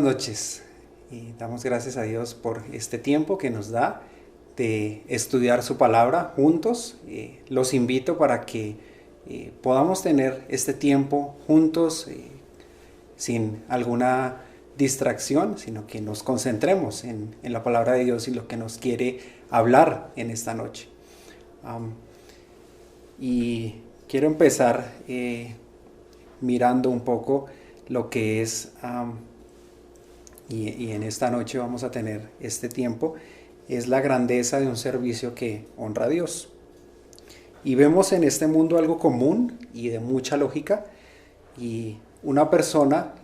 noches y damos gracias a Dios por este tiempo que nos da de estudiar su palabra juntos. Los invito para que podamos tener este tiempo juntos sin alguna distracción, sino que nos concentremos en la palabra de Dios y lo que nos quiere hablar en esta noche. Y quiero empezar mirando un poco lo que es, y en esta noche vamos a tener este tiempo, es la grandeza de un servicio que honra a Dios. Y vemos en este mundo algo común y de mucha lógica, y una persona,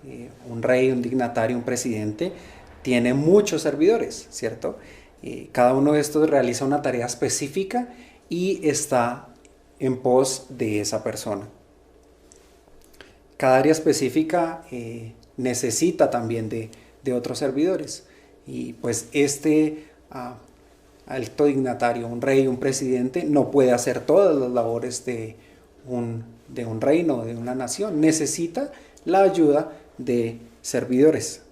un rey, un dignatario, un presidente, tiene muchos servidores, ¿cierto? Cada uno de estos realiza una tarea específica y está en pos de esa persona. Cada área específica necesita también de otros servidores. Y pues este alto dignatario, un rey, un presidente, no puede hacer todas las labores de un reino, de una nación. Necesita la ayuda de servidores.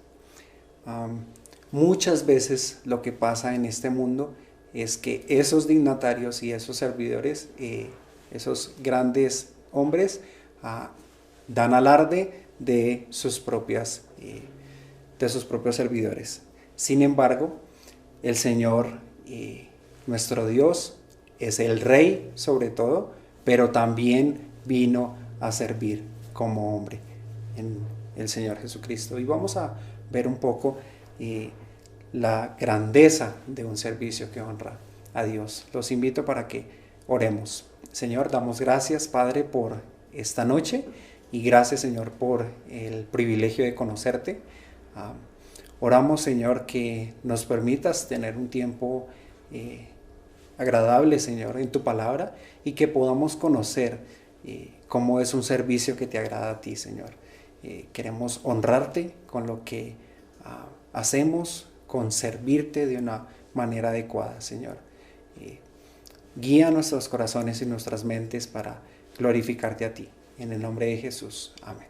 Muchas veces lo que pasa en este mundo es que esos dignatarios y esos servidores, esos grandes hombres, dan alarde de sus propios servidores. Sin embargo, el Señor, nuestro Dios, es el Rey sobre todo, pero también vino a servir como hombre en el Señor Jesucristo. Y vamos a ver un poco la grandeza de un servicio que honra a Dios. Los invito para que oremos. Señor, damos gracias, Padre, por esta noche. Y gracias, Señor, por el privilegio de conocerte. Oramos, Señor, que nos permitas tener un tiempo agradable, Señor, en tu palabra, y que podamos conocer cómo es un servicio que te agrada a ti, Señor. Queremos honrarte con lo que hacemos, con servirte de una manera adecuada, Señor. Guía nuestros corazones y nuestras mentes para glorificarte a ti. En el nombre de Jesús. Amén.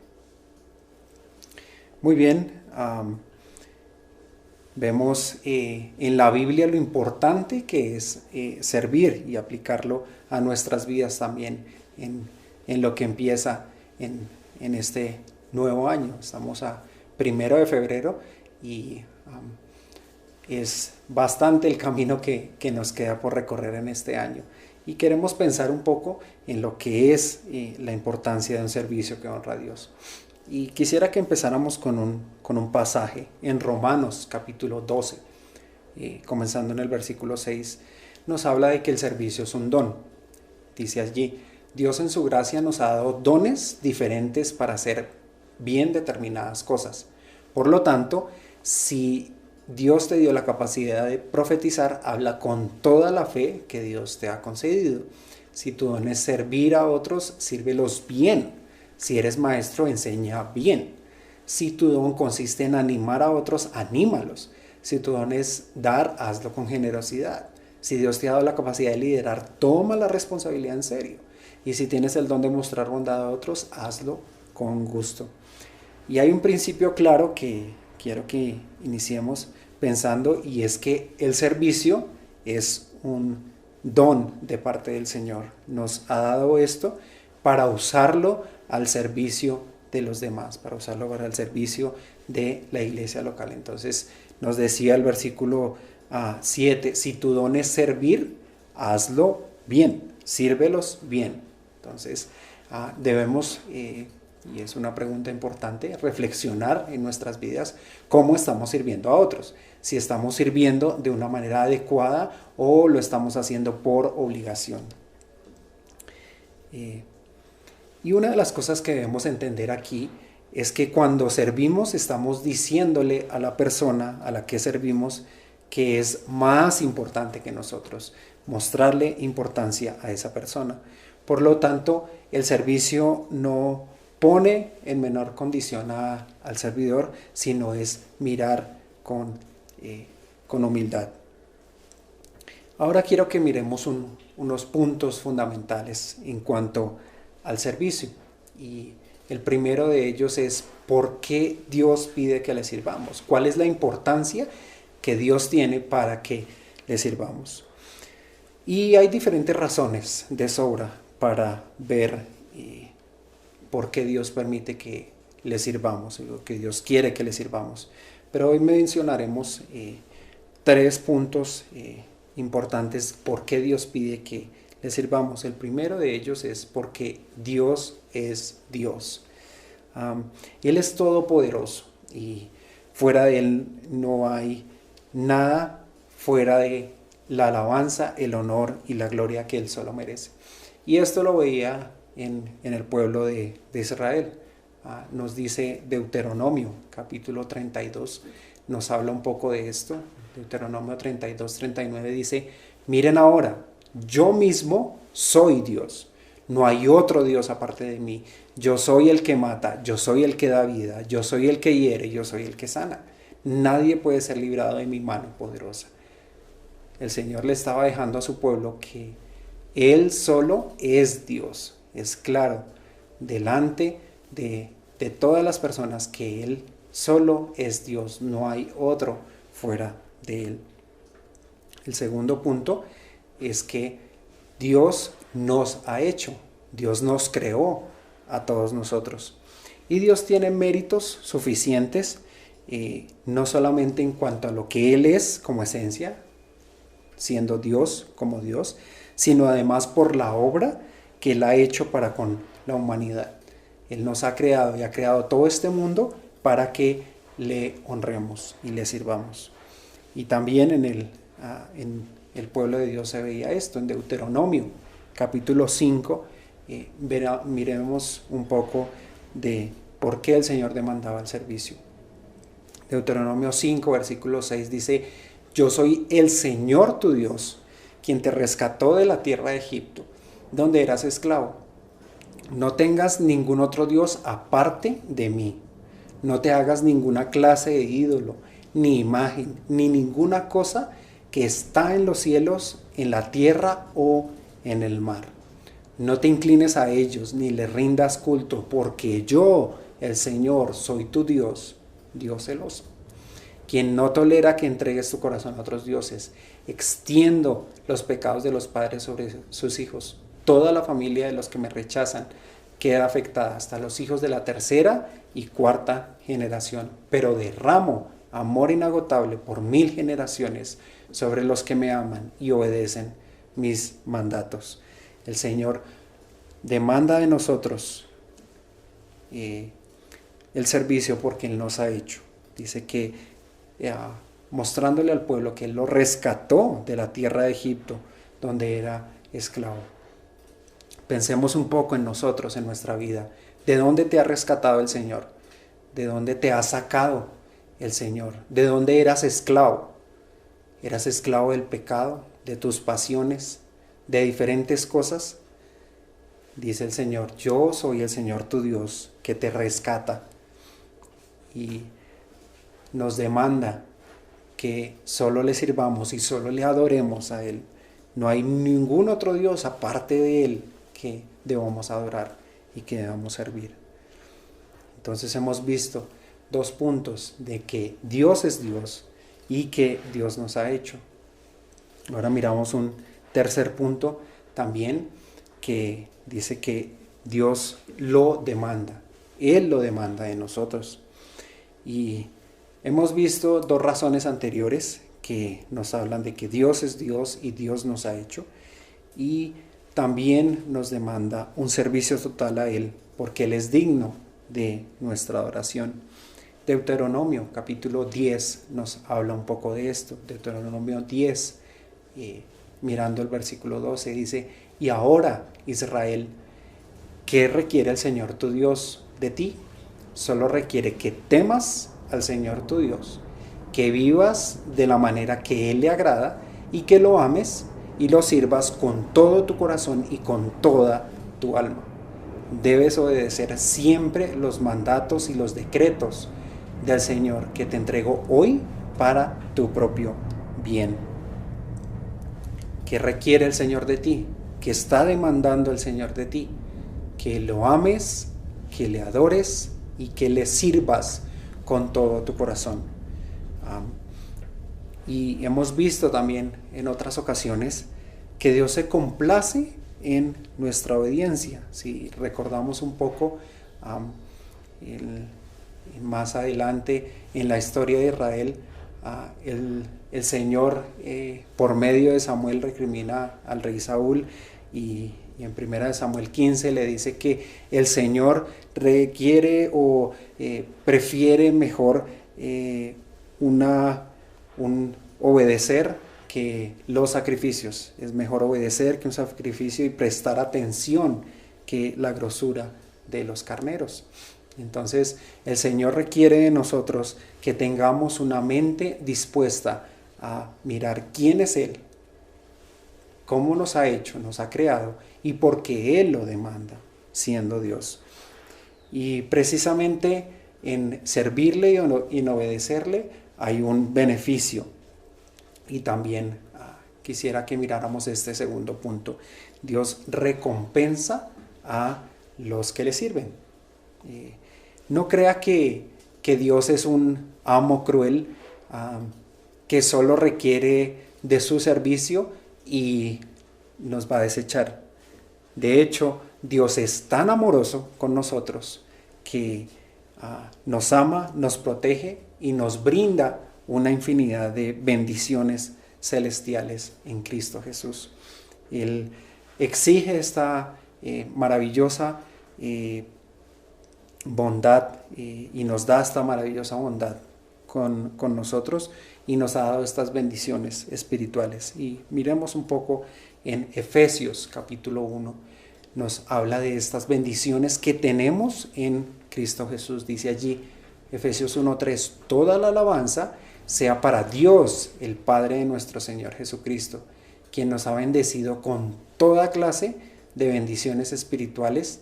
Muy bien. Vemos en la Biblia lo importante que es servir y aplicarlo a nuestras vidas también en lo que empieza en este nuevo año. Estamos a 1 de febrero y es bastante el camino que nos queda por recorrer en este año. Y queremos pensar un poco en lo que es la importancia de un servicio que honra a Dios. Y quisiera que empezáramos con un pasaje en Romanos capítulo 12, comenzando en el versículo 6, nos habla de que el servicio es un don. Dice allí: Dios en su gracia nos ha dado dones diferentes para hacer bien determinadas cosas. Por lo tanto, si Dios te dio la capacidad de profetizar, habla con toda la fe que Dios te ha concedido. Si tu don es servir a otros, sírvelos bien. Si eres maestro, enseña bien. Si tu don consiste en animar a otros, anímalos. Si tu don es dar, hazlo con generosidad. Si Dios te ha dado la capacidad de liderar, toma la responsabilidad en serio. Y si tienes el don de mostrar bondad a otros, hazlo con gusto. Y hay un principio claro que quiero que iniciemos pensando, y es que el servicio es un don de parte del Señor. Nos ha dado esto para usarlo al servicio de los demás, para usarlo para el servicio de la iglesia local. Entonces nos decía el versículo 7, si tu don es servir, hazlo bien, sírvelos bien. Entonces debemos, y es una pregunta importante, reflexionar en nuestras vidas cómo estamos sirviendo a otros. Si estamos sirviendo de una manera adecuada o lo estamos haciendo por obligación. Y una de las cosas que debemos entender aquí es que cuando servimos estamos diciéndole a la persona a la que servimos que es más importante que nosotros, mostrarle importancia a esa persona. Por lo tanto, el servicio no pone en menor condición al servidor, sino es mirar con humildad. Ahora quiero que miremos unos puntos fundamentales en cuanto al servicio. Y El primero de ellos es por qué Dios pide que le sirvamos. ¿Cuál es la importancia que Dios tiene para que le sirvamos? Y hay diferentes razones de sobra para ver por qué Dios permite que le sirvamos, o que Dios quiere que le sirvamos. Pero hoy mencionaremos 3 puntos importantes por qué Dios pide que le sirvamos. El primero de ellos es porque Dios es Dios. Él es todopoderoso y fuera de Él no hay nada fuera de la alabanza, el honor y la gloria que Él solo merece. Y esto lo veía en el pueblo de Israel. Nos dice Deuteronomio, capítulo 32, nos habla un poco de esto. Deuteronomio 32, 39 dice: miren ahora, yo mismo soy Dios, no hay otro Dios aparte de mí. Yo soy el que mata, yo soy el que da vida, yo soy el que hiere, yo soy el que sana. Nadie puede ser librado de mi mano poderosa. El Señor le estaba dejando a su pueblo que Él solo es Dios. Es claro, delante de todas las personas, que Él solo es Dios, no hay otro fuera de Él. El segundo punto es que Dios nos ha hecho, Dios nos creó a todos nosotros. Y Dios tiene méritos suficientes, no solamente en cuanto a lo que Él es como esencia, siendo Dios como Dios, sino además por la obra que Él ha hecho para con la humanidad. Él nos ha creado y ha creado todo este mundo para que le honremos y le sirvamos. Y también en el pueblo de Dios se veía esto, en Deuteronomio, capítulo 5, miremos un poco de por qué el Señor demandaba el servicio. Deuteronomio 5, versículo 6 dice: yo soy el Señor tu Dios, quien te rescató de la tierra de Egipto, donde eras esclavo. No tengas ningún otro Dios aparte de mí. No te hagas ninguna clase de ídolo, ni imagen, ni ninguna cosa que está en los cielos, en la tierra o en el mar. No te inclines a ellos, ni les rindas culto, porque yo, el Señor, soy tu Dios, Dios celoso, quien no tolera que entregues tu corazón a otros dioses. Extiendo los pecados de los padres sobre sus hijos. Toda la familia de los que me rechazan queda afectada, hasta los hijos de la 3ª y 4ª generación. Pero derramo amor inagotable por 1000 generaciones sobre los que me aman y obedecen mis mandatos. El Señor demanda de nosotros el servicio porque Él nos ha hecho. Dice que mostrándole al pueblo que Él lo rescató de la tierra de Egipto, donde era esclavo. Pensemos un poco en nosotros, en nuestra vida. ¿De dónde te ha rescatado el Señor? ¿De dónde te ha sacado el Señor? ¿De dónde eras esclavo? ¿Eras esclavo del pecado, de tus pasiones, de diferentes cosas? Dice el Señor: yo soy el Señor tu Dios, que te rescata. Y nos demanda que solo le sirvamos y solo le adoremos a Él. No hay ningún otro Dios aparte de Él que debamos adorar y que debamos servir. Entonces hemos visto 2 puntos de que Dios es Dios y que Dios nos ha hecho. Ahora miramos un tercer punto también, que dice que Dios lo demanda. Él lo demanda de nosotros. Y hemos visto 2 razones anteriores que nos hablan de que Dios es Dios y Dios nos ha hecho. Y también nos demanda un servicio total a Él, porque Él es digno de nuestra adoración. Deuteronomio capítulo 10 nos habla un poco de esto. Deuteronomio 10, mirando el versículo 12, dice: y ahora, Israel, ¿qué requiere el Señor tu Dios de ti? Solo requiere que temas al Señor tu Dios, que vivas de la manera que Él le agrada y que lo ames y lo sirvas con todo tu corazón y con toda tu alma. Debes obedecer siempre los mandatos y los decretos del Señor que te entregó hoy para tu propio bien. ¿Qué requiere el Señor de ti? ¿Qué está demandando el Señor de ti? Que lo ames, que le adores y que le sirvas con todo tu corazón. Y hemos visto también en otras ocasiones que Dios se complace en nuestra obediencia. Si recordamos un poco más adelante en la historia de Israel, el Señor por medio de Samuel recrimina al rey Saúl, y en 1 Samuel 15 le dice que el Señor requiere o prefiere mejor obedecer que los sacrificios. Es mejor obedecer que un sacrificio y prestar atención que la grosura de los carneros. Entonces el Señor requiere de nosotros que tengamos una mente dispuesta a mirar quién es Él, cómo nos ha hecho, nos ha creado y por qué Él lo demanda, siendo Dios. Y precisamente en servirle y en obedecerle hay un beneficio. Y también quisiera que miráramos este segundo punto. Dios recompensa a los que le sirven. No crea que Dios es un amo cruel que solo requiere de su servicio y nos va a desechar. De hecho, Dios es tan amoroso con nosotros que nos ama, nos protege y nos brinda una infinidad de bendiciones celestiales en Cristo Jesús. Él exige esta maravillosa bondad y nos da esta maravillosa bondad con nosotros y nos ha dado estas bendiciones espirituales. Y miremos un poco en Efesios capítulo 1, nos habla de estas bendiciones que tenemos en Cristo Jesús. Dice allí, Efesios 1:3, toda la alabanza sea para Dios, el Padre de nuestro Señor Jesucristo, quien nos ha bendecido con toda clase de bendiciones espirituales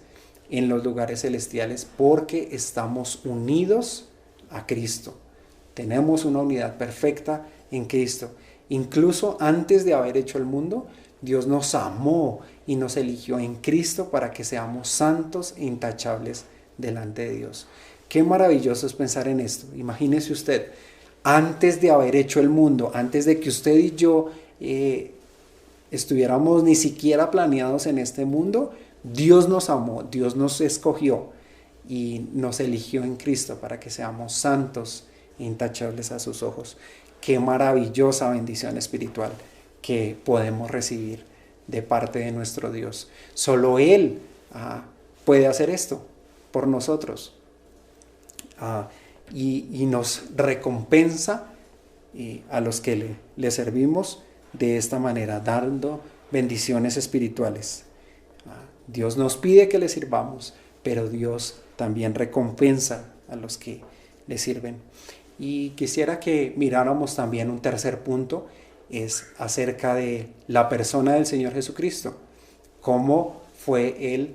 en los lugares celestiales, porque estamos unidos a Cristo. Tenemos una unidad perfecta en Cristo. Incluso antes de haber hecho el mundo, Dios nos amó y nos eligió en Cristo para que seamos santos e intachables delante de Dios. Qué maravilloso es pensar en esto. Imagínese usted, antes de haber hecho el mundo, antes de que usted y yo estuviéramos ni siquiera planeados en este mundo, Dios nos amó, Dios nos escogió y nos eligió en Cristo para que seamos santos e intachables a sus ojos. Qué maravillosa bendición espiritual que podemos recibir de parte de nuestro Dios. Solo Él puede hacer esto por nosotros. Y nos recompensa a los que le servimos de esta manera, dando bendiciones espirituales. Dios nos pide que le sirvamos, pero Dios también recompensa a los que le sirven. Y quisiera que miráramos también un tercer punto, es acerca de la persona del Señor Jesucristo. ¿Cómo fue Él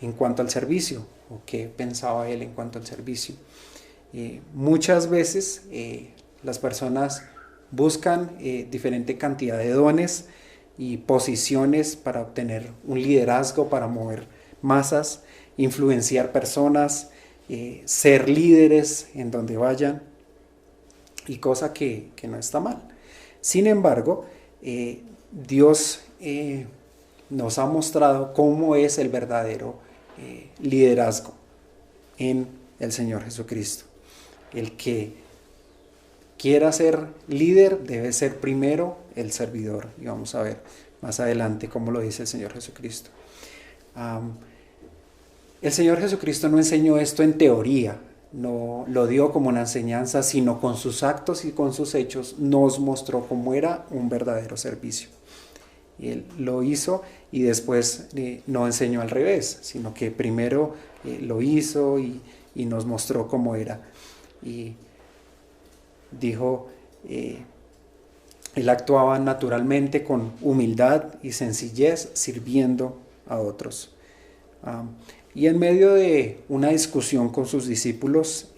en cuanto al servicio? ¿O qué pensaba Él en cuanto al servicio? Muchas veces las personas buscan diferente cantidad de dones y posiciones para obtener un liderazgo, para mover masas, influenciar personas, ser líderes en donde vayan, y cosa que no está mal. Sin embargo, Dios nos ha mostrado cómo es el verdadero liderazgo en el Señor Jesucristo. El que quiera ser líder debe ser primero el servidor. Y vamos a ver más adelante cómo lo dice el Señor Jesucristo. El Señor Jesucristo no enseñó esto en teoría, no lo dio como una enseñanza, sino con sus actos y con sus hechos nos mostró cómo era un verdadero servicio. Él lo hizo y después no enseñó al revés, sino que primero lo hizo y nos mostró cómo era. Y dijo, él actuaba naturalmente con humildad y sencillez, sirviendo a otros. Y en medio de una discusión con sus discípulos,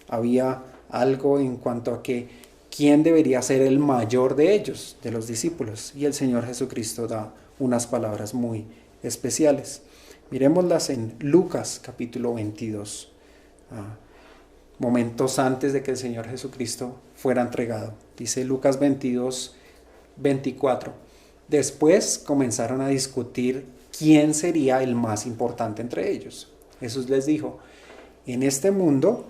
había algo en cuanto a que quién debería ser el mayor de ellos, de los discípulos. Y el Señor Jesucristo da unas palabras muy especiales. Miremoslas en Lucas capítulo 22, momentos antes de que el Señor Jesucristo fuera entregado. Dice Lucas 22, 24. Después comenzaron a discutir quién sería el más importante entre ellos. Jesús les dijo: en este mundo,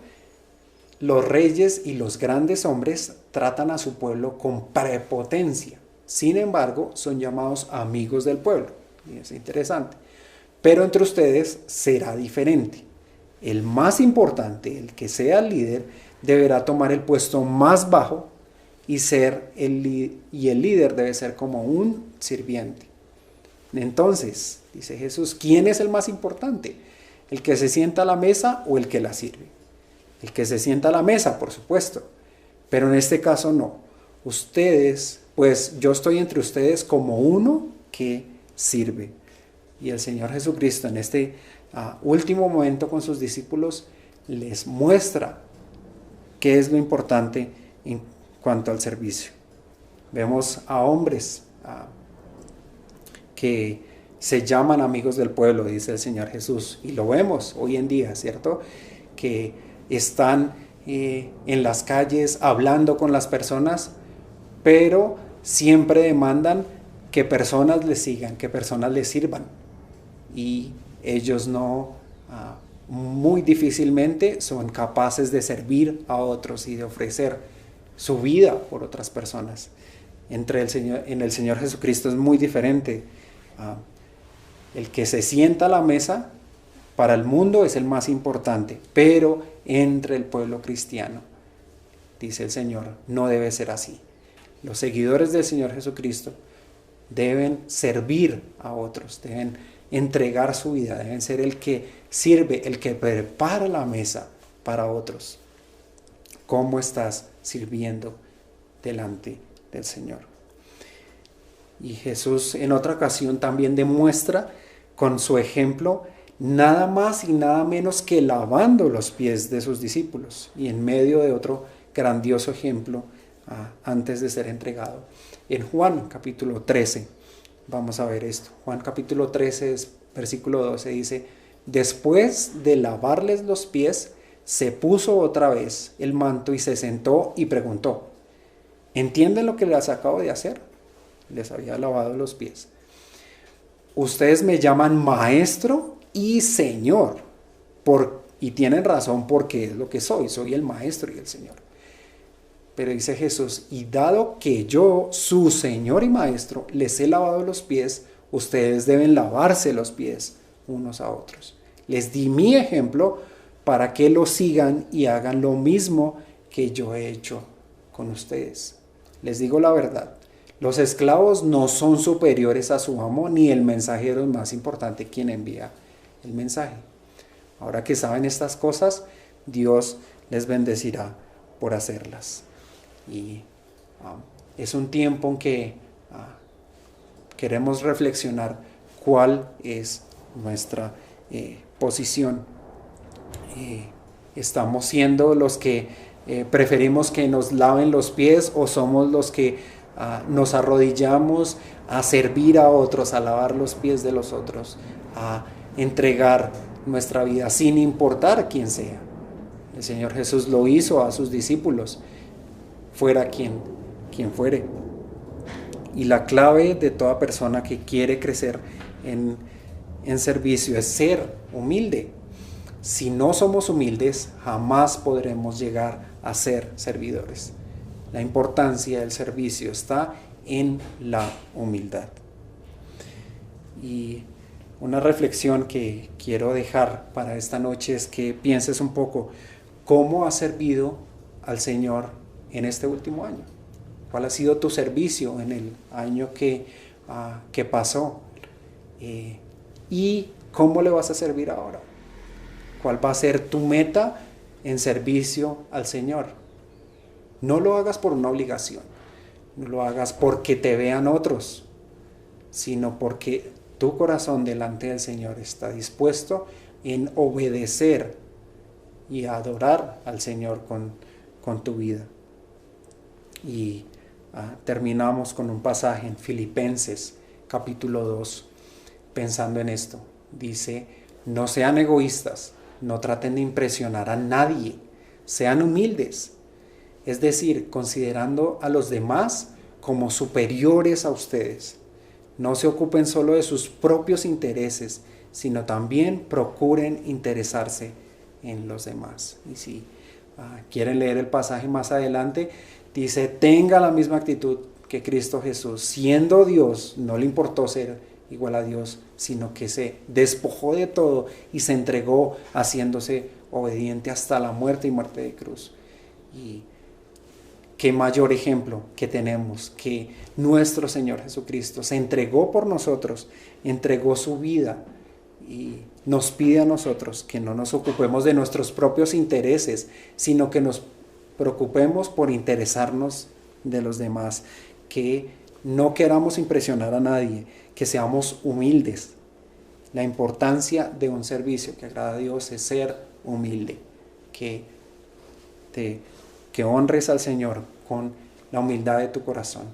los reyes y los grandes hombres tratan a su pueblo con prepotencia. Sin embargo, son llamados amigos del pueblo. Y es interesante. Pero entre ustedes será diferente. El más importante, el que sea el líder, deberá tomar el puesto más bajo y el líder debe ser como un sirviente. Entonces, dice Jesús, ¿quién es el más importante? ¿El que se sienta a la mesa o el que la sirve? El que se sienta a la mesa, por supuesto, pero en este caso no. Ustedes, pues yo estoy entre ustedes como uno que sirve. Y el Señor Jesucristo en este último momento con sus discípulos les muestra qué es lo importante en cuanto al servicio. Vemos a hombres que se llaman amigos del pueblo, dice el Señor Jesús, y lo vemos hoy en día, ¿cierto? Que están en las calles hablando con las personas, pero siempre demandan que personas les sigan, que personas les sirvan. Y ellos muy difícilmente son capaces de servir a otros y de ofrecer su vida por otras personas. En el Señor Jesucristo es muy diferente. El que se sienta a la mesa para el mundo es el más importante, pero entre el pueblo cristiano, dice el Señor, no debe ser así. Los seguidores del Señor Jesucristo deben servir a otros, deben entregar su vida, deben ser el que sirve, el que prepara la mesa para otros. ¿Cómo estás sirviendo delante del Señor? Y Jesús en otra ocasión también demuestra con su ejemplo nada más y nada menos que lavando los pies de sus discípulos, y en medio de otro grandioso ejemplo antes de ser entregado. En Juan capítulo 13 vamos a ver esto. Juan capítulo 13 versículo 12 dice: después de lavarles los pies, se puso otra vez el manto y se sentó y preguntó: ¿entienden lo que les acabo de hacer? Les había lavado los pies. Ustedes me llaman maestro y Señor, y tienen razón, porque es lo que soy el maestro y el Señor. Pero dice Jesús: y dado que yo, su Señor y maestro, les he lavado los pies, ustedes deben lavarse los pies unos a otros. Les di mi ejemplo para que lo sigan y hagan lo mismo que yo he hecho con ustedes. Les digo la verdad, los esclavos no son superiores a su amo, ni el mensajero es más importante quien envía el mensaje. Ahora que saben estas cosas, Dios les bendecirá por hacerlas. Y es un tiempo en que queremos reflexionar cuál es nuestra posición. ¿Estamos siendo los que preferimos que nos laven los pies, o somos los que nos arrodillamos a servir a otros, a lavar los pies de los otros, a entregar nuestra vida sin importar quién sea? El Señor Jesús lo hizo a sus discípulos, fuera quien fuere. Y la clave de toda persona que quiere crecer en servicio es ser humilde. Si no somos humildes, jamás podremos llegar a ser servidores. La importancia del servicio está en la humildad. Y una reflexión que quiero dejar para esta noche es que pienses un poco cómo has servido al Señor en este último año. ¿Cuál ha sido tu servicio en el año que pasó? ¿Y cómo le vas a servir ahora? ¿Cuál va a ser tu meta en servicio al Señor? No lo hagas por una obligación, no lo hagas porque te vean otros, sino porque tu corazón delante del Señor está dispuesto en obedecer y adorar al Señor con tu vida. Y terminamos con un pasaje en Filipenses capítulo 2, pensando en esto. dice, no sean egoístas, no traten de impresionar a nadie, sean humildes. Es decir, considerando a los demás como superiores a ustedes. No se ocupen solo de sus propios intereses, sino también procuren interesarse en los demás. Y si quieren leer el pasaje más adelante, dice, tenga la misma actitud que Cristo Jesús. Siendo Dios, no le importó ser igual a Dios, sino que se despojó de todo y se entregó haciéndose obediente hasta la muerte y muerte de cruz. Y qué mayor ejemplo que tenemos, que nuestro Señor Jesucristo se entregó por nosotros, entregó su vida y nos pide a nosotros que no nos ocupemos de nuestros propios intereses, sino que nos preocupemos por interesarnos de los demás, que no queramos impresionar a nadie, que seamos humildes. La importancia de un servicio que agrada a Dios es ser humilde, que honres al Señor con la humildad de tu corazón,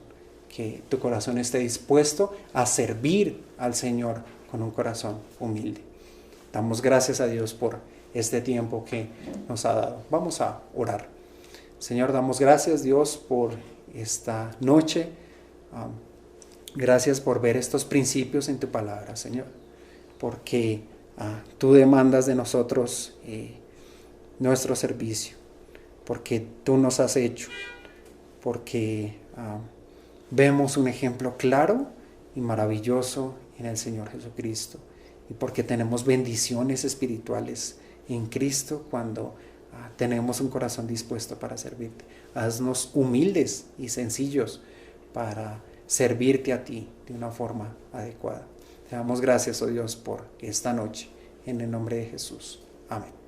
que tu corazón esté dispuesto a servir al Señor con un corazón humilde. Damos gracias a Dios por este tiempo que nos ha dado. Vamos a orar. Señor, damos gracias, Dios, por esta noche. Gracias por ver estos principios en tu palabra, Señor, porque tú demandas de nosotros nuestro servicio, porque tú nos has hecho, porque vemos un ejemplo claro y maravilloso en el Señor Jesucristo, y porque tenemos bendiciones espirituales en Cristo cuando tenemos un corazón dispuesto para servirte. Haznos humildes y sencillos para servirte a ti de una forma adecuada. Te damos gracias, oh Dios, por esta noche, en el nombre de Jesús. Amén.